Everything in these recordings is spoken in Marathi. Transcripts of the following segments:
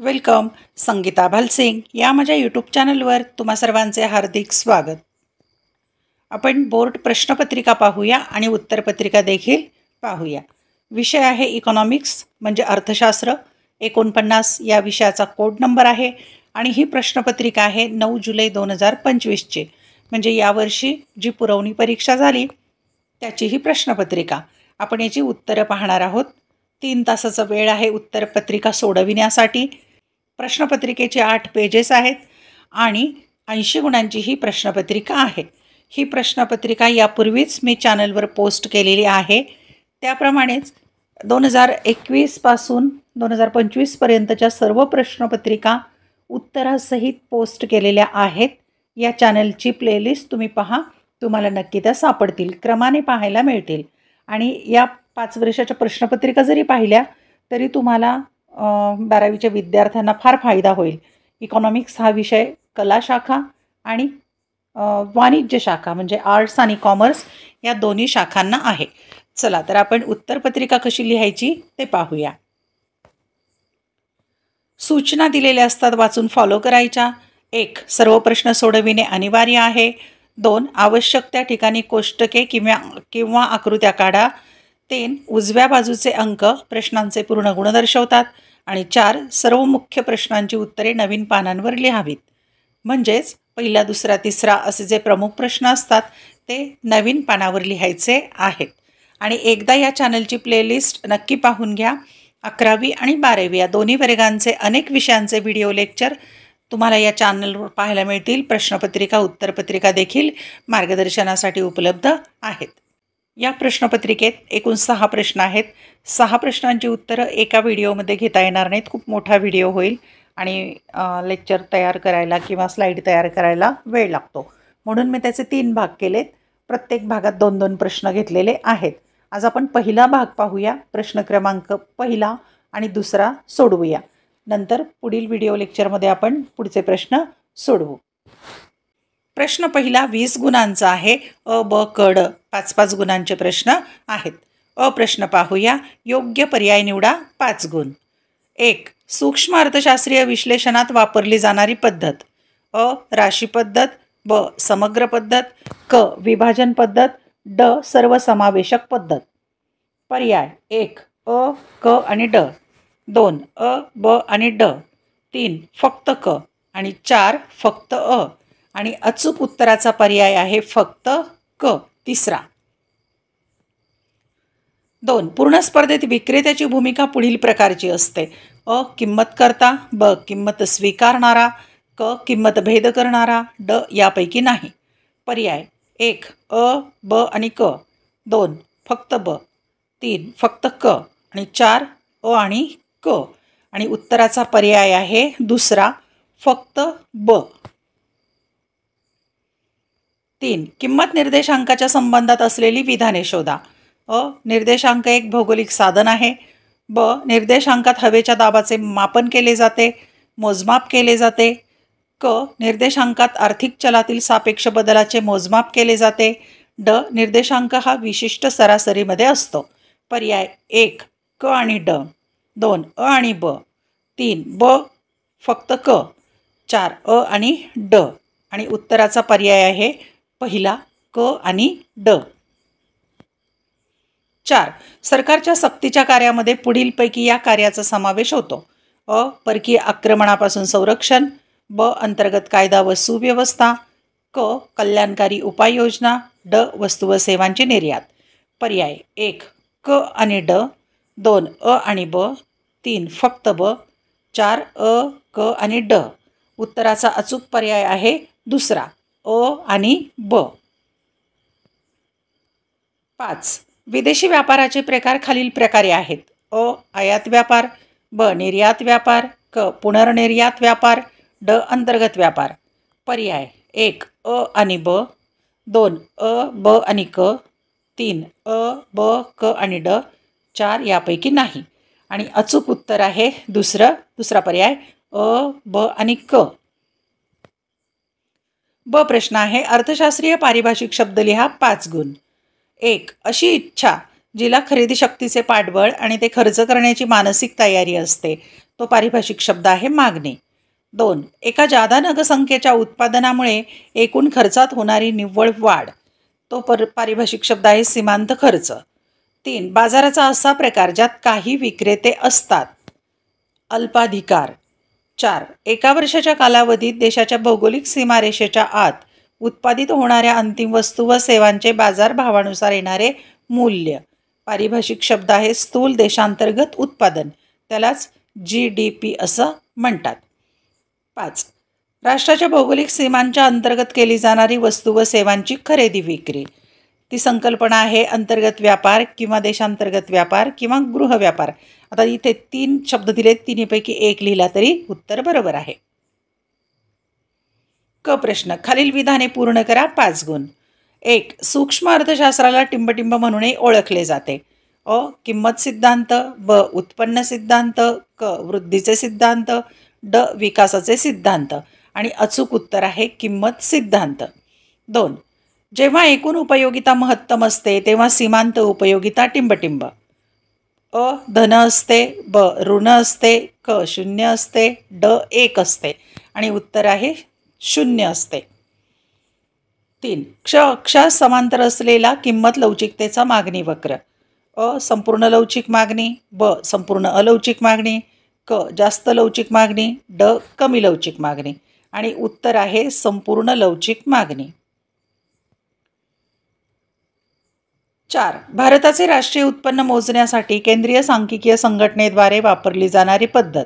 वेलकम. संगीता भालसिंग या माझ्या यूट्यूब चॅनलवर तुम्हा सर्वांचे हार्दिक स्वागत. आपण बोर्ड प्रश्नपत्रिका पाहूया आणि उत्तरपत्रिका देखील पाहूया. विषय आहे इकॉनॉमिक्स म्हणजे अर्थशास्त्र. 49 या विषयाचा कोड नंबर आहे आणि ही प्रश्नपत्रिका आहे 9 जुलै 2025ची, म्हणजे यावर्षी जी पुरवणी परीक्षा झाली त्याची ही प्रश्नपत्रिका. आपण याची उत्तरं पाहणार आहोत. 3 तासाचा वेळ आहे उत्तरपत्रिका सोडविण्यासाठी. प्रश्नपत्रिकेचे 8 पेजेस आहेत आणि 80 गुणांची ही प्रश्नपत्रिका आहे. ही प्रश्नपत्रिका यापूर्वीच मी चॅनलवर पोस्ट केलेली आहे. त्याप्रमाणेच 2021 पासून 2025पर्यंतच्या सर्व प्रश्नपत्रिका उत्तरासहित पोस्ट केलेल्या आहेत. या चॅनलची प्लेलिस्ट तुम्ही पहा, तुम्हाला नक्की त्या सापडतील, क्रमाने पाहायला मिळतील. आणि या 5 वर्षाच्या प्रश्नपत्रिका जरी पाहिल्या तरी तुम्हाला 12वीच्या विद्यार्थ्यांना फार फायदा होईल. इकॉनॉमिक्स हा विषय कला शाखा आणि वाणिज्य शाखा म्हणजे आर्ट्स आणि कॉमर्स या दोन्ही शाखांना आहे. चला तर आपण उत्तरपत्रिका कशी लिहायची ते पाहूया. सूचना दिलेल्या असतात, वाचून फॉलो करायच्या. 1. सर्व प्रश्न सोडविणे अनिवार्य आहे. 2. आवश्यक त्या ठिकाणी कोष्टके किंवा आकृत्या काढा. 3. उजव्या बाजूचे अंक प्रश्नांचे पूर्ण गुण दर्शवतात. आणि 4. सर्व मुख्य प्रश्नांची उत्तरे नवीन पानांवर लिहावीत. म्हणजेच पहिला, दुसरा, तिसरा असे जे प्रमुख प्रश्न असतात ते नवीन पानावर लिहायचे आहेत. आणि एकदा या चॅनलची प्लेलिस्ट नक्की पाहून घ्या. 11वी आणि 12वी या दोन्ही वर्गांचे अनेक विषयांचे व्हिडिओ लेक्चर तुम्हाला या चॅनलवर पाहायला मिळतील. प्रश्नपत्रिका, उत्तरपत्रिका देखील मार्गदर्शनासाठी उपलब्ध आहेत. या प्रश्नपत्रिकेत एकूण 6 प्रश्न आहेत. 6 प्रश्नांची उत्तरं एका व्हिडिओमध्ये घेता येणार नाहीत. खूप मोठा व्हिडिओ होईल आणि लेक्चर तयार करायला किंवा स्लाईड तयार करायला वेळ लागतो. म्हणून मी त्याचे 3 भाग केलेत. प्रत्येक भागात 2-2 प्रश्न घेतलेले आहेत. आज आपण पहिला भाग पाहूया. प्रश्न क्रमांक 1 आणि 2 सोडवूया. नंतर पुढील व्हिडिओ लेक्चरमध्ये आपण पुढचे प्रश्न सोडवू. प्रश्न पहिला 20 गुणांचा आहे. अ, ब, क, ड 5-5 गुणांचे प्रश्न आहेत. प्रश्न पाहूया. योग्य पर्याय निवडा. 5 गुण. 1. सूक्ष्म अर्थशास्त्रीय विश्लेषणात वापरली जाणारी पद्धत. अ. राशी पद्धत. ब. समग्र पद्धत. क. विभाजन पद्धत. ड. सर्वसमावेशक पद्धत. पर्याय 1. अ, क आणि ड. 2. अ, ब आणि ड. 3. फक्त क आणि 4. फक्त अ. आणि अचूक उत्तराचा पर्याय आहे फक्त क, तिसरा. 2. पूर्ण स्पर्धेत विक्रेत्याची भूमिका पुढील प्रकारची असते. अ. किंमत करता. ब. किंमत स्वीकारणारा. क. किंमत भेद करणारा. ड. यापैकी नाही. पर्याय 1. अ, ब आणि क. 2. फक्त ब. 3. फक्त क आणि 4. अ आणि क. आणि उत्तराचा पर्याय आहे दुसरा, फक्त ब. 3. किंमत निर्देशांकाच्या संबंधात असलेली विधाने शोधा. अ. निर्देशांक एक भौगोलिक साधन आहे. ब. निर्देशांकात हवेच्या दाबाचे मापन केले जाते, मोजमाप केले जाते. क. निर्देशांकात आर्थिक चलातील सापेक्ष बदलाचे मोजमाप केले जाते. ड. निर्देशांक हा विशिष्ट सरासरीमध्ये असतो. पर्याय 1. क आणि ड. 2. अ आणि ब. 3. ब फक्त क. 4. अ आणि ड. आणि उत्तराचा पर्याय आहे पहिला, क आणि ड. 4. सरकारच्या सक्तीच्या कार्यामध्ये पुढीलपैकी या कार्याचा समावेश होतो. अ. परकीय आक्रमणापासून संरक्षण. ब. अंतर्गत कायदा व सुव्यवस्था. क. कल्याणकारी उपाययोजना. ड. वस्तू व सेवांची निर्यात. पर्याय 1. क आणि ड. 2. अ आणि ब. 3. फक्त ब. 4. अ, क आणि ड. उत्तराचा अचूक पर्याय आहे दुसरा, अ आणि ब. 5. विदेशी व्यापाराचे प्रकार खालील प्रकारे आहेत. अ. आयात व्यापार. ब. निर्यात व्यापार. क. पुनर्निर्यात व्यापार. ड. अंतर्गत व्यापार. पर्याय 1. अ आणि ब. 2. अ, ब आणि क. 3. अ, ब, क आणि ड. 4. यापैकी नाही. आणि अचूक उत्तर आहे दुसरा पर्याय, अ, ब आणि क. ब प्रश्न आहे. अर्थशास्त्रीय पारिभाषिक शब्द लिहा. 5 गुण. 1. अशी इच्छा जिला खरेदी शक्तीचे पाठबळ आणि ते खर्च करण्याची मानसिक तयारी असते. तो पारिभाषिक शब्द आहे मागणी. 2. एका जादा नगसंख्येच्या उत्पादनामुळे एकूण खर्चात होणारी निव्वळ वाढ, तो पारिभाषिक शब्द आहे सीमांत खर्च. 3. बाजाराचा असा प्रकार ज्यात काही विक्रेते असतात, अल्पाधिकार. 4. एका वर्षाच्या कालावधीत देशाच्या भौगोलिक सीमारेषेच्या आत उत्पादित होणाऱ्या अंतिम वस्तू व सेवांचे बाजारभावानुसार येणारे मूल्य, पारिभाषिक शब्द आहे स्थूल देशांतर्गत उत्पादन, त्यालाच GDP असं म्हणतात. 5. राष्ट्राच्या भौगोलिक सीमांच्या अंतर्गत केली जाणारी वस्तू व सेवांची खरेदी विक्री, ती संकल्पना आहे अंतर्गत व्यापार किंवा देशांतर्गत व्यापार किंवा गृह व्यापार. आता इथे 3 शब्द दिलेत, तिन्हीपैकी एक लिहिला तरी उत्तर बरोबर आहे. क प्रश्न, खालील विधाने पूर्ण करा, 5 गुण. 1. सूक्ष्म अर्थशास्त्राला टिंबटिंब म्हणूनही ओळखले जाते. अ. किंमत सिद्धांत. ब. उत्पन्न सिद्धांत. क. वृद्धीचे सिद्धांत. ड. विकासाचे सिद्धांत. आणि अचूक उत्तर आहे किंमत सिद्धांत. 2. जेव्हा एकूण उपयोगिता महत्तम असते तेव्हा सीमांत उपयोगिता टिंबटिंब. अ. धन असते. ब. ऋण असते. क. शून्य असते. ड. 1 असते. आणि उत्तर आहे 0 असते. 3. क्ष समांतर असलेला किंमत लवचिकतेचा मागणी वक्र. अ. संपूर्ण लवचिक मागणी. ब. संपूर्ण अलवचिक मागणी. क. जास्त लवचिक मागणी. ड. कमी लवचिक मागणी. आणि उत्तर आहे संपूर्ण लवचिक मागणी. 4. भारताचे राष्ट्रीय उत्पन्न मोजण्यासाठी केंद्रीय सांख्यिकीय संघटनेद्वारे वापरली जाणारी पद्धत.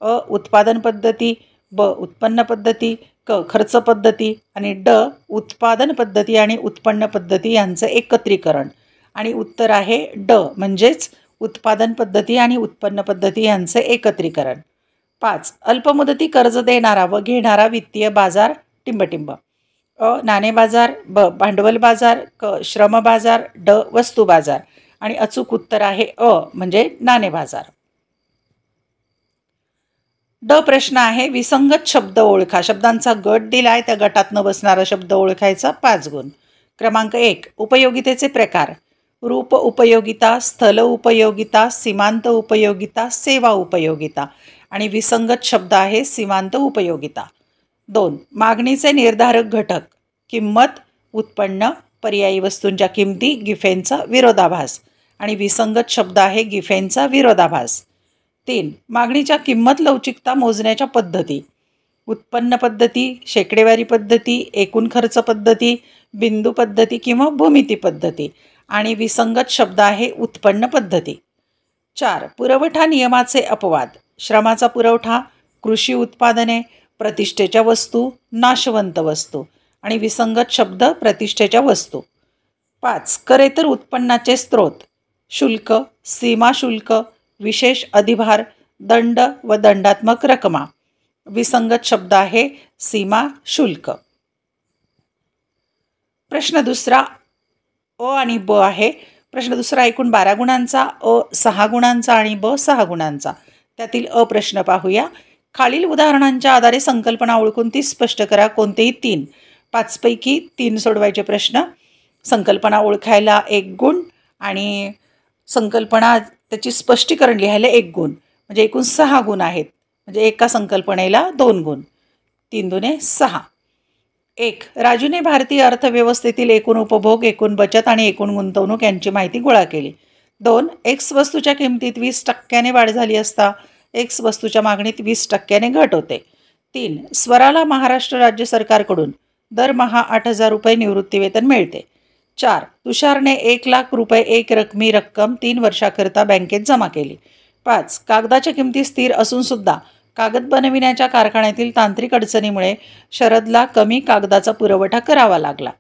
अ. उत्पादन पद्धती. ब. उत्पन्न पद्धती. क. खर्च पद्धती. आणि ड. उत्पादन पद्धती आणि उत्पन्न पद्धती यांचं एकत्रीकरण. आणि उत्तर आहे ड, म्हणजेच उत्पादन पद्धती आणि उत्पन्न पद्धती यांचे एकत्रीकरण. 5. अल्पमुदती कर्ज देणारा व घेणारा वित्तीय बाजार टिंबटिंब. अ. नाणे बाजार. ब. भांडवल बाजार. क. श्रम बाजार. ड. वस्तू बाजार. आणि अचूक उत्तर आहे अ, म्हणजे नाणे बाजार. ड प्रश्न आहे विसंगत शब्द ओळखा. शब्दांचा गट दिलाय, त्या गटातनं बसणारा शब्द ओळखायचा, 5 गुण. क्रमांक 1. उपयोगितेचे प्रकार. रूप उपयोगिता, स्थल उपयोगिता, सीमांत उपयोगिता, सेवा उपयोगिता. आणि विसंगत शब्द आहे सीमांत उपयोगिता. 2. मागणीचे निर्धारक घटक. किंमत, उत्पन्न, पर्यायी वस्तूंच्या किमती, गिफेनचा विरोधाभास. आणि विसंगत शब्द आहे गिफेनचा विरोधाभास. 3. मागणीच्या किंमत लवचिकता मोजण्याच्या पद्धती. उत्पन्न पद्धती, शेकडेवारी पद्धती, एकूण खर्च पद्धती, बिंदू पद्धती किंवा भूमिती पद्धती. आणि विसंगत शब्द आहे उत्पन्न पद्धती. 4. पुरवठा नियमाचे अपवाद. श्रमाचा पुरवठा, कृषी उत्पादने, प्रतिष्ठेच्या वस्तू, नाशवंत वस्तू. आणि विसंगत शब्द प्रतिष्ठेच्या वस्तू. 5. करेतर उत्पन्नाचे स्रोत. शुल्क, सीमा शुल्क, विशेष अधिभार, दंड व दंडात्मक रकमा. विसंगत शब्द आहे सीमा शुल्क. प्रश्न दुसरा अ आणि ब आहे. प्रश्न दुसरा एकूण 12 गुणांचा, अ 6 गुणांचा आणि ब 6 गुणांचा. त्यातील अ प्रश्न पाहूया. खालील उदाहरणांच्या आधारे संकल्पना ओळखून ती स्पष्ट करा. कोणतेही 3. 5 पैकी 3 सोडवायचे प्रश्न. संकल्पना ओळखायला 1 गुण आणि संकल्पना त्याची स्पष्टीकरण लिहायला 1 गुण, म्हणजे एकूण 6 गुण आहेत. म्हणजे एका संकल्पनेला 2 गुण. 3 दुने 6. 1. राजूने भारतीय अर्थव्यवस्थेतील एकूण उपभोग, एकूण बचत आणि एकूण गुंतवणूक यांची माहिती गोळा केली. 2. एक्स वस्तूच्या किमतीत 20% वाढ झाली असता एक्स वस्तूच्या मागणीत 20% घट होते. 3. स्वराला महाराष्ट्र राज्य सरकारकडून दरमहा 8,000 रुपये निवृत्तीवेतन मिळते. 4. तुषारने 1,00,000 रुपये एक रकमी रक्कम 3 वर्षाकरिता बँकेत जमा केली. 5. कागदाच्या किमती स्थिर असून सुद्धा कागद बनविण्याच्या कारखान्यातील तांत्रिक अडचणीमुळे शरदला कमी कागदाचा पुरवठा करावा लागला.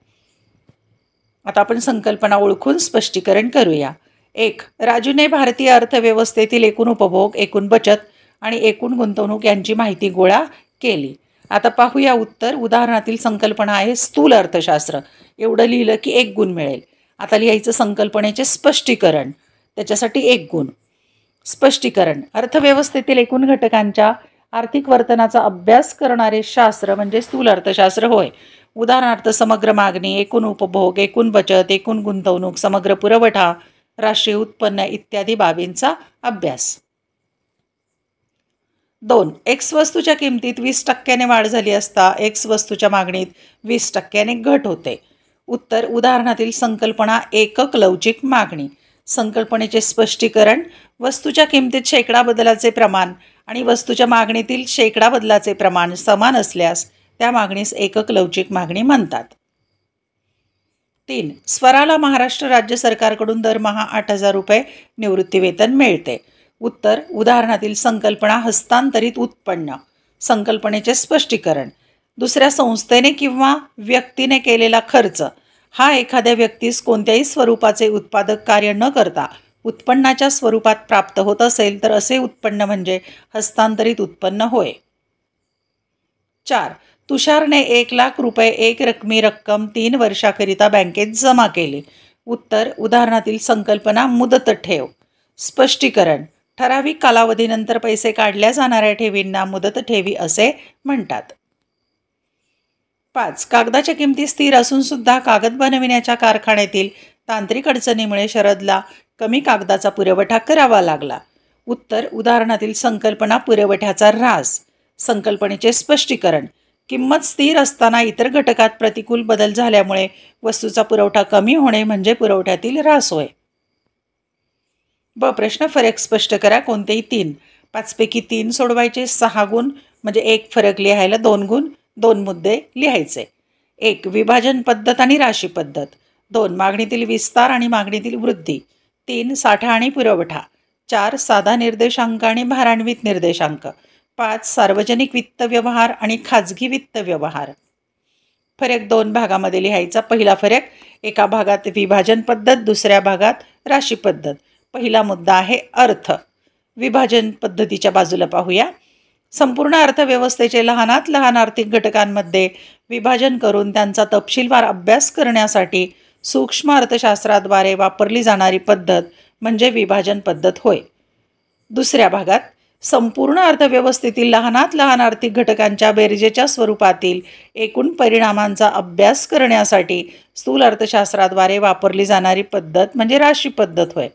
आता आपण संकल्पना ओळखून स्पष्टीकरण करूया. 1. राजूने भारतीय अर्थव्यवस्थेतील एकूण उपभोग, एकूण बचत आणि एकूण गुंतवणूक यांची माहिती गोळा केली. आता पाहूया उत्तर. उदाहरणातील संकल्पना आहे स्थूल अर्थशास्त्र. एवढं लिहिलं की 1 गुण मिळेल. आता लिहायचं संकल्पनेचे स्पष्टीकरण. त्याच्यासाठी 1 गुण. स्पष्टीकरण. अर्थव्यवस्थेतील एकूण घटकांच्या आर्थिक वर्तनाचा अभ्यास करणारे शास्त्र म्हणजे स्थूल अर्थशास्त्र होय. उदाहरणार्थ समग्र मागणी, एकूण उपभोग, एकूण बचत, एकूण गुंतवणूक, समग्र पुरवठा, राष्ट्रीय उत्पन्न इत्यादी बाबींचा अभ्यास. 2. एक्स वस्तूच्या किमतीत 20% वाढ झाली असता एक्स वस्तूच्या मागणीत 20% घट होते. उत्तर उदाहरणातील संकल्पना एकक लवचिक मागणी. संकल्पनेचे स्पष्टीकरण. वस्तूच्या किमतीत शेकडा बदलाचे प्रमाण आणि वस्तूच्या मागणीतील शेकडा बदलाचे प्रमाण समान असल्यास त्या मागणीस एकक लवचिक मागणी म्हणतात. 3. स्वराला महाराष्ट्र राज्य सरकारकडून दरमहा 8,000 रुपये निवृत्तीवेतन मिळते. उत्तर उदाहरणातील संकल्पना हस्तांतरित उत्पन्न. संकल्पनेचे स्पष्टीकरण. दुसऱ्या संस्थेने किंवा व्यक्तीने केलेला खर्च हा एखाद्या व्यक्तीस कोणत्याही स्वरूपाचे उत्पादक कार्य न करता उत्पन्नाच्या स्वरूपात प्राप्त होत असेल तर असे उत्पन्न म्हणजे हस्तांतरित उत्पन्न होय. 4. तुषारने 1,00,000 रुपये एक रकमी रक्कम 3 वर्षाकरिता बँकेत जमा केली. उत्तर उदाहरणातील संकल्पना मुदत ठेव. स्पष्टीकरण. ठराविक कालावधीनंतर पैसे काढल्या जाणाऱ्या ठेवींना मुदत ठेवी असे म्हणतात. 5. कागदाच्या किमती स्थिर असून सुद्धा कागद बनविण्याच्या कारखान्यातील तांत्रिक अडचणीमुळे शरदला कमी कागदाचा पुरवठा करावा लागला. उत्तर उदाहरणातील संकल्पना पुरवठ्याचा ऱ्हास. संकल्पनेचे स्पष्टीकरण. किंमत स्थिर असताना इतर घटकात प्रतिकूल बदल झाल्यामुळे वस्तूचा पुरवठा कमी होणे म्हणजे पुरवठ्यातील ऱ्हास होय. ब. प्रश्न फरक स्पष्ट करा. कोणतेही 3. 5 पैकी 3 सोडवायचे. 6 गुण म्हणजे 1 फरक लिहायला 2 गुण. 2 मुद्दे लिहायचे. 1. विभाजन पद्धत आणि राशी पद्धत. 2. मागणीतील विस्तार आणि मागणीतील वृद्धी. 3. साठा आणि पुरवठा. 4. साधा निर्देशांक आणि भारान्वित निर्देशांक. 5. सार्वजनिक वित्त व्यवहार आणि खाजगी वित्त व्यवहार. फरक 2 भागामध्ये लिहायचा. पहिला फरक. एका भागात विभाजन पद्धत, दुसऱ्या भागात राशी पद्धत. पहिला मुद्दा आहे अर्थ. विभाजन पद्धतीच्या बाजूला पाहूया. संपूर्ण अर्थव्यवस्थेचे लहानात लहान आर्थिक घटकांमध्ये विभाजन करून त्यांचा तपशीलवार अभ्यास करण्यासाठी सूक्ष्म अर्थशास्त्राद्वारे वापरली जाणारी पद्धत म्हणजे विभाजन पद्धत होय. दुसऱ्या भागात संपूर्ण अर्थव्यवस्थेतील लहानात लहान आर्थिक घटकांच्या बेरजेच्या स्वरूपातील एकूण परिणामांचा अभ्यास करण्यासाठी स्थूल अर्थशास्त्राद्वारे वापरली जाणारी पद्धत म्हणजे राशी पद्धत होय.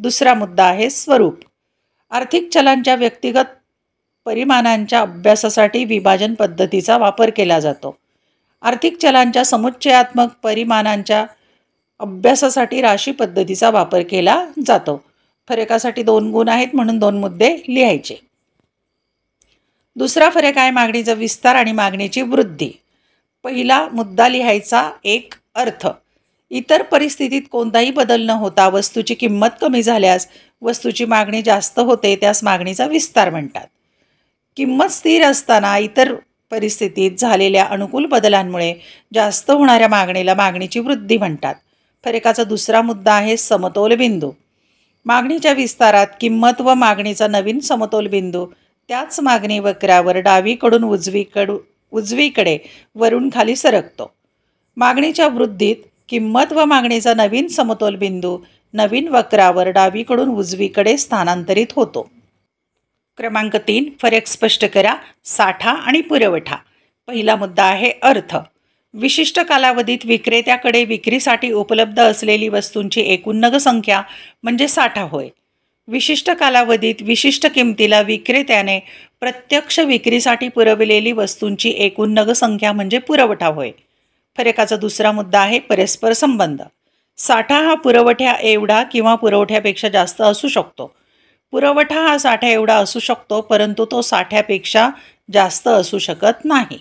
दुसरा मुद्दा आहे स्वरूप. आर्थिक चलांच्या व्यक्तिगत परिमाणांच्या अभ्यासासाठी विभाजन पद्धतीचा वापर केला जातो. आर्थिक चलांच्या समुच्चयात्मक परिमाणांच्या अभ्यासासाठी राशी पद्धतीचा वापर केला जातो. फरकासाठी 2 गुण आहेत म्हणून 2 मुद्दे लिहायचे. दुसरा फरक आहे मागणीचा विस्तार आणि मागणीची वृद्धी. पहिला मुद्दा लिहायचा 1. अर्थ. इतर परिस्थितीत कोणताही बदल न होता वस्तूची किंमत कमी झाल्यास वस्तूची मागणी जास्त होते, त्यास मागणीचा विस्तार म्हणतात. किंमत स्थिर असताना इतर परिस्थितीत झालेल्या अनुकूल बदलांमुळे जास्त होणाऱ्या मागणीला मागणीची वृद्धी म्हणतात. फरकाचा दुसरा मुद्दा आहे समतोल बिंदू. मागणीच्या विस्तारात किंमत व मागणीचा नवीन समतोल बिंदू त्याच मागणी वक्रावर डावीकडून उजवीकडे वरून खाली सरकतो. मागणीच्या वृद्धीत किंमत व मागणीचा नवीन समतोल बिंदू नवीन वक्रावर डावीकडून उजवीकडे स्थानांतरित होतो. क्रमांक 3. फरक स्पष्ट करा. साठा आणि पुरवठा. पहिला मुद्दा आहे अर्थ. विशिष्ट कालावधीत विक्रेत्याकडे विक्रीसाठी उपलब्ध असलेली वस्तूंची एकूण नग संख्या म्हणजे साठा होय. विशिष्ट कालावधीत विशिष्ट किमतीला विक्रेत्याने प्रत्यक्ष विक्रीसाठी पुरविलेली वस्तूंची एकूण नग संख्या म्हणजे पुरवठा होय. फरकाचा दुसरा मुद्दा आहे परस्पर संबंध. साठा हा पुरवठ्या एवढा किंवा पुरवठ्यापेक्षा जास्त असू शकतो. पुरवठा हा साठ्या एवढा असू शकतो परंतु तो साठ्यापेक्षा जास्त असू शकत नाही.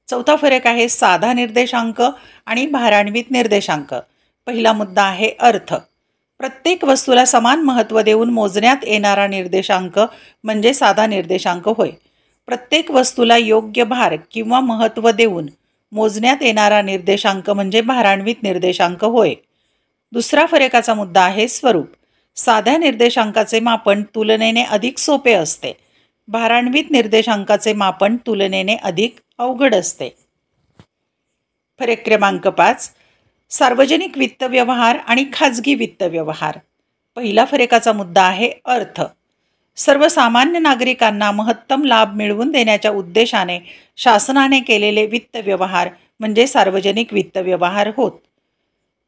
चौथा फरक आहे साधा निर्देशांक आणि भारान्वित निर्देशांक. पहिला मुद्दा आहे अर्थ. प्रत्येक वस्तूला समान महत्त्व देऊन मोजण्यात येणारा निर्देशांक म्हणजे साधा निर्देशांक होय. प्रत्येक वस्तूला योग्य भार किंवा महत्त्व देऊन मोजण्यात येणारा निर्देशांक म्हणजे भारान्वित निर्देशांक होय. दुसरा फरकाचा मुद्दा आहे स्वरूप. साध्या निर्देशांकाचे मापन तुलनेने अधिक सोपे असते. भारान्वित निर्देशांकाचे मापन तुलनेने अधिक अवघड असते. फरक क्रमांक 5. सार्वजनिक वित्त व्यवहार आणि खाजगी वित्त व्यवहार. पहिला फरकाचा मुद्दा आहे अर्थ. सर्वसामान्य नागरिकांना महत्तम लाभ मिळवून देण्याच्या उद्देशाने शासनाने केलेले वित्त व्यवहार म्हणजे सार्वजनिक वित्त व्यवहार होत.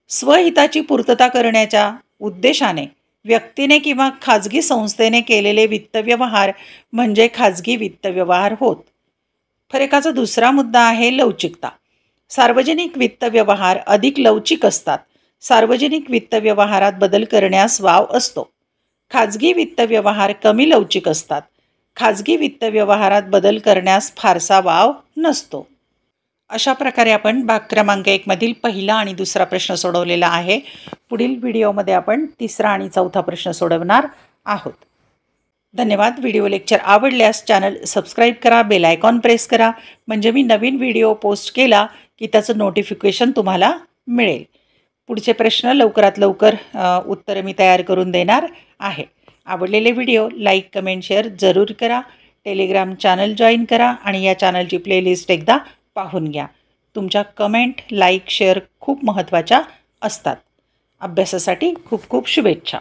स्वहिताची पूर्तता करण्याच्या उद्देशाने व्यक्तीने किंवा खाजगी संस्थेने केलेले वित्तव्यवहार म्हणजे खाजगी वित्तव्यवहार होत. फरकाचा दुसरा मुद्दा आहे लवचिकता. सार्वजनिक वित्तव्यवहार अधिक लवचिक असतात. सार्वजनिक वित्तव्यवहारात बदल करण्यास वाव असतो. खाजगी वित्तव्यवहार कमी लवचिक असतात. खाजगी वित्तव्यवहारात बदल करण्यास फारसा वाव नसतो. अशा प्रकारे आपण भाग क्रमांक 1 मधील पहिला आणि दुसरा प्रश्न सोडवलेला आहे. पुढील व्हिडिओमध्ये आपण तिसरा आणि चौथा प्रश्न सोडवणार आहोत. धन्यवाद. व्हिडिओ लेक्चर आवडल्यास चॅनल सबस्क्राईब करा, बेल आयकॉन प्रेस करा, म्हणजे मी नवीन व्हिडिओ पोस्ट केला की त्याचं नोटिफिकेशन तुम्हाला मिळेल. पुढचे प्रश्न लवकरात लवकर उत्तरं मी तयार करून देणार आहे. आवडलेले व्हिडिओ लाईक, कमेंट, शेअर जरूर करा. टेलिग्राम चॅनल जॉईन करा आणि या चॅनलची प्लेलिस्ट एकदा पाहून घ्या. तुमच्या कमेंट, लाईक, शेअर खूप महत्त्वाच्या असतात. अभ्यासासाठी खूप खूप शुभेच्छा.